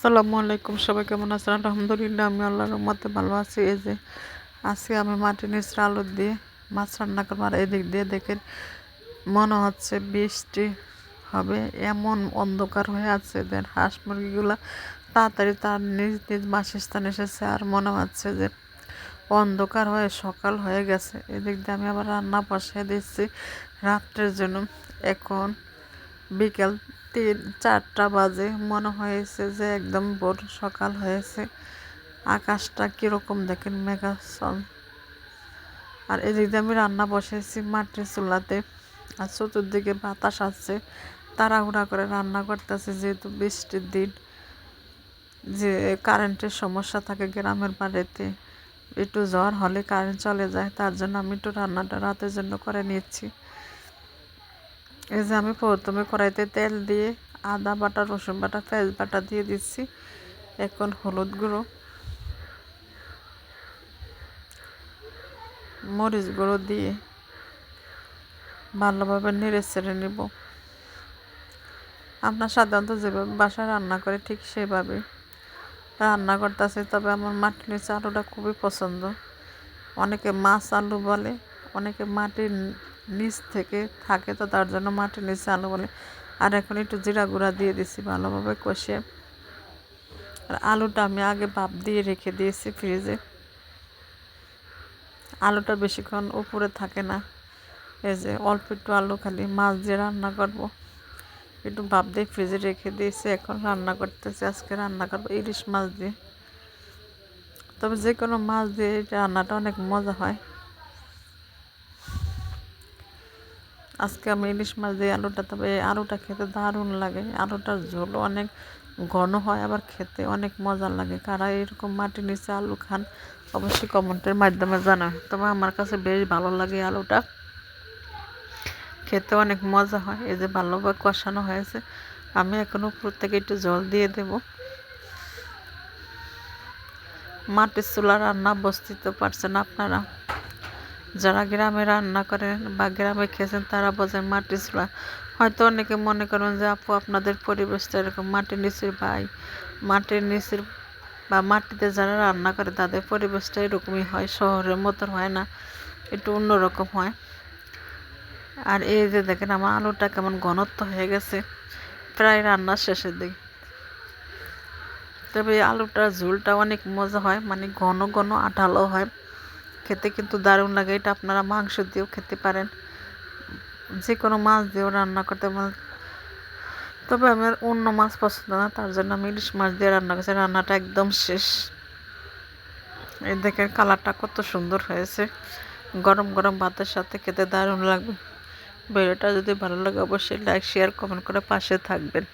আসসালামু আলাইকুম, সবাই কেমন আছেন? আলহামদুলিল্লাহ, আমি আল্লাহর রহমতে ভালো আছি। এই যে আজকে আমি মাটির নিচের আলু দিয়ে মাছ রান্না করবো। আর এদিক দিয়ে দেখেন মনে হচ্ছে বৃষ্টি হবে, এমন অন্ধকার হয়ে আছে। দেন হাঁস মুরগিগুলা তাড়াতাড়ি তার নিজ নিজ বাসস্থানে এসেছে, আর মনে হচ্ছে যে অন্ধকার হয়ে সকাল হয়ে গেছে। এদিক দিয়ে আমি আবার রান্না বসিয়ে দিচ্ছি রাত্রের জন্য। এখন বিকেল 3-4টা বাজে, মনে হয়েছে যে একদম ভোর সকাল হয়েছে। আকাশটা কীরকম দেখেন, মেঘাচ্ছন্ন। আর এদিক দিয়ে আমি রান্না বসেছি মাটির চুলাতে, আর চতুর্দিকে বাতাস আসছে। তাড়াহুড়া করে রান্না করতেছে, যেহেতু বৃষ্টির দিন, যে কারেন্টের সমস্যা থাকে গ্রামের বাড়িতে। একটু জ্বর হলে কারেন্ট চলে যায়, তার জন্য আমি একটু রান্নাটা রাতের জন্য করে নিচ্ছি। এই যে আমি প্রথমে কড়াইতে তেল দিয়ে আদা বাটা, রসুন বাটা, পেঁয়াজ বাটা দিয়ে দিচ্ছি। এখন হলুদ গুঁড়ো, মরিচ গুঁড়ো দিয়ে ভালোভাবে নেড়ে ছেড়ে নেব। আপনার সাধারণত যেভাবে বাসায় রান্না করে ঠিক সেভাবে রান্না করতেছে। তবে আমার মাটির নিচে আলুটা খুবই পছন্দ। অনেকে মাছ আলু বলে, অনেকে মাটির নিচ থেকে থাকে, তো তার জন্য মাটির নিচে আলু বলে। আর এখন একটু জিরা গুঁড়া দিয়ে দিছি ভালোভাবে কষিয়ে। আর আলুটা আমি আগে ভাপ দিয়ে রেখে দিয়েছি ফ্রিজে। আলুটা বেশিক্ষণ উপরে থাকে না। এই যে অল্প একটু আলু খালি মাছ দিয়ে রান্না করব, একটু ভাপ দিয়ে ফ্রিজে রেখে দিয়েছি। এখন রান্না করতেছি, আজকে রান্না করবো ইলিশ মাছ দিয়ে। তবে যে কোনো মাছ দিয়ে রান্নাটা অনেক মজা হয়। আজকে আমি ইলিশ মাছ দিয়ে আলুটা, তবে এই আলুটা খেতে দারুণ লাগে। আলুটার ঝোলও অনেক ঘন হয়, আবার খেতে অনেক মজা লাগে। কারা এরকম মাটির নিচে আলু খান অবশ্যই কমেন্টের মাধ্যমে জানায়। তবে আমার কাছে বেশ ভালো লাগে আলুটা, খেতে অনেক মজা হয়। এই যে ভালোভাবে কষানো হয়েছে, আমি এখন উপর থেকে একটু জল দিয়ে দেব। মাটির চুলা রান্না বুঝতে পারছেন আপনারা, যারা গ্রামে রান্না করেন বা গ্রামে খেয়েছেন তারা বোঝেন মাটির চুলা। হয়তো অনেকে মনে করেন যে আপু আপনাদের পরিবেশটা এরকম, মাটির নিচের ভাই, মাটির নিচের বা মাটিতে যারা রান্না করে তাদের পরিবেশটা এরকমই হয়, শহরের মতো হয় না, একটু অন্যরকম হয়। আর এই যে দেখেন আমার আলুটা কেমন ঘনত্ব হয়ে গেছে, প্রায় রান্নার শেষের দিকে। তবে এই আলুটার ঝোলটা অনেক মজা হয়, মানে ঘন ঘন আঠালো হয়, খেতে কিন্তু দারুণ লাগে। এটা আপনারা মাংস দিয়েও খেতে পারেন, যে কোনো মাছ দিয়েও রান্না করতে পারেন। তবে আমার অন্য মাছ পছন্দ না, তার জন্য আমি ইলিশ মাছ দিয়ে রান্না করছি। রান্নাটা একদম শেষ। এই দেখেন কালারটা কত সুন্দর হয়েছে, গরম গরম ভাতের সাথে খেতে দারুণ লাগবে। ভিডিওটা যদি ভালো লাগে অবশ্যই লাইক, শেয়ার, কমেন্ট করে পাশে থাকবেন।